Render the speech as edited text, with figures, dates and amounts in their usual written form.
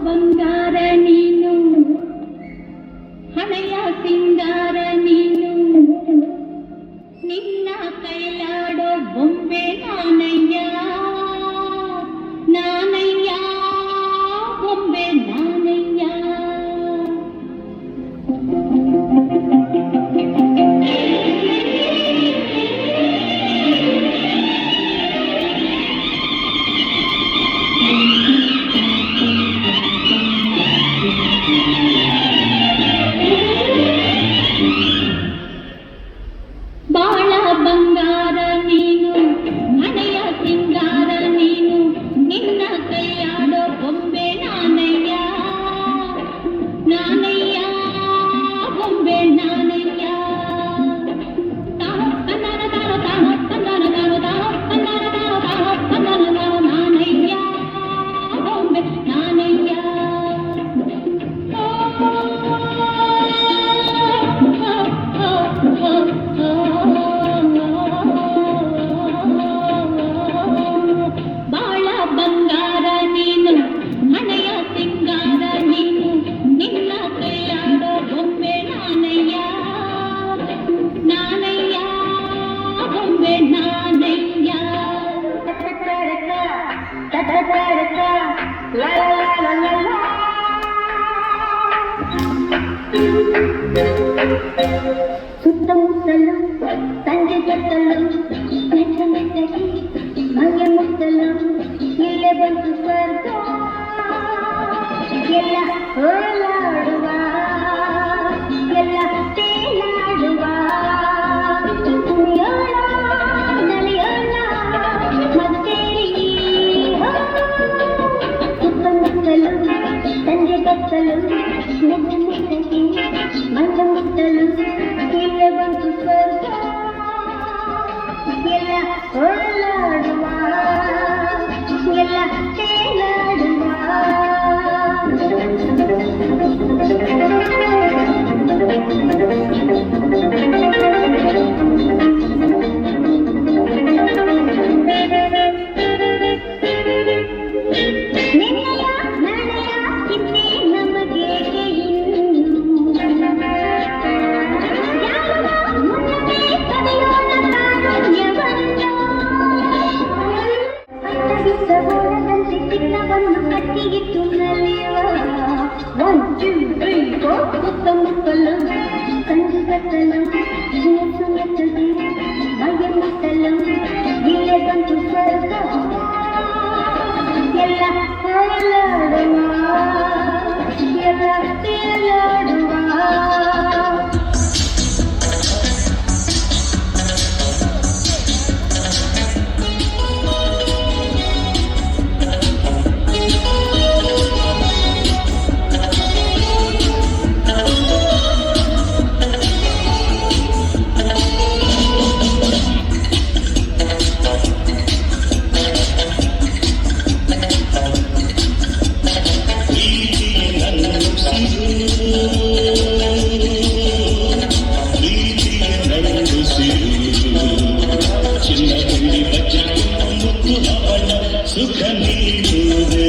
ಬಂಗಾರ ನೀನು, ಹಣೆಯ ಸಿಂಗಾರ ನೀನು, ನಿನ್ನ ಕೈಲಾಡೋ ಬೊಂಬೆ ನಾನಯ್ಯ, ನಾನಯ್ಯ ಬೊಂಬೆ ನಾನಯ್ಯ. ಬಾಳ ಬಂಗಾರ ನೀನು, ಹಣೆಯ ಸಿಂಗಾರ ನೀನು, ನಿನ್ನ ಕೈಯಾಡೋ ಬೊಂಬೆ ನಾನಯ್ಯ, ನಾನಯ್ಯ ಬೊಂಬೆ ನಾನಯ್ಯ. ತಾನೋ ತಂದಾನ ತಾನೋ ತಾನೋ ತಂದಾನ ತಾನೋ ತಾನೋ ತಂದಾನ ತಾನೋ ತಾನೋ ತಂದಾನ ತಾನೋ ನಾನಯ್ಯ ಬೊಂಬೆ ನಾನಯ್ಯ. ಬಾಳ ಬಂಗಾರ ನೀನು, ಹಣೆಯ ಸಿಂಗಾರ ನೀನು, ನಿನ್ನ ಕೈಯಾಡೋ ಬೊಂಬೆ ನಾನಯ್ಯ, ನಾನಯ್ಯ ಬೊಂಬೆ ನಾನಯ್ಯ. ಸುತ್ತಮುತ್ತಲು ಸಂಜೆ ಕತ್ತಲು ಮೆಟ್ಟ ಮೆಟ್ಟಗಿ ಮನೆ ಮುತ್ತಲು ಇಲ್ಲೇ ಬಂತು ಸ್ವರ್ಗ, ಎಲ್ಲ ಹೋಲಾಡುವ ಎಲ್ಲ ತೇಲಾಡುವ, ಕುಣಿಯೋಣ ನಲಿಯೋಣ ಮತ್ತೇರಿ. ಸುತ್ತಮುತ್ತಲು ಸಂಜೆ ಕತ್ತಲು ಮೆಟ್ಟ ಮೆಟ್ಟಗಿ ಮನೆ ಮುತ್ತಲು ಇಲ್ಲೇ ಬಂತು ಸ್ವರ್ಗ, ಎಲ್ಲ ಹೋಲಾಡುವ ಎಲ್ಲ ತೇಲಾಡುವ. ನಿನ್ನಯ ನನಯ ಚಿಂತೆ ನಮಗೇಕೆ ಇನ್ನು, ಯಾವ ಮುನ್ನವೇ ಕರೆಯೋಣ ಕಾರುಣ್ಯವನ್ನು. ಅತ್ತಗಿದ್ದ ಹೋರದಲ್ಲಿ ಚಿನ್ನವನ್ನು ಕಟ್ಟಿಗಿಟ್ಟು ನಲಿಯುವ 1 2 3 4. ಸುತ್ತಮುತ್ತಲು ಸಂಜೆ ಕತ್ತಲು ಮೆಟ್ಟು ಮೆಟ್ಟಗೆ ಮನೆ ಮುಟ್ಟಲು ಇಲ್ಲೇ ಬಂತು ಸ್ವರ್ಗ, ಎಲ್ಲ ಹೋಲಾಡುವ ಎಲ್ಲ ತೇಲಾಡುವ. ಸುಖ ನೀಡುವುದು